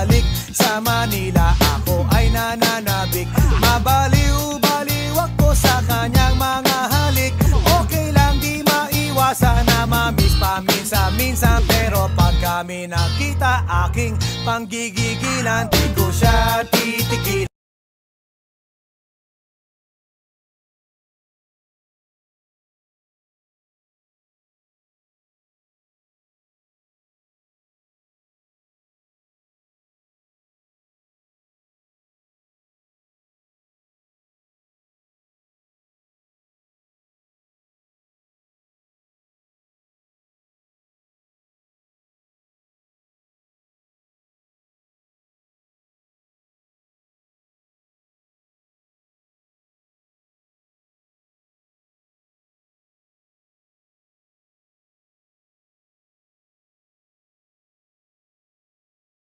bumalik sa Manila, ako ay nananabik. Mabaliw-baliw ako sa kanyang mga halik. Okay lang di maiwasan na mamiss paminsan-minsan, pero pag kami nakita aking panggigigilan, di ko siya titigil.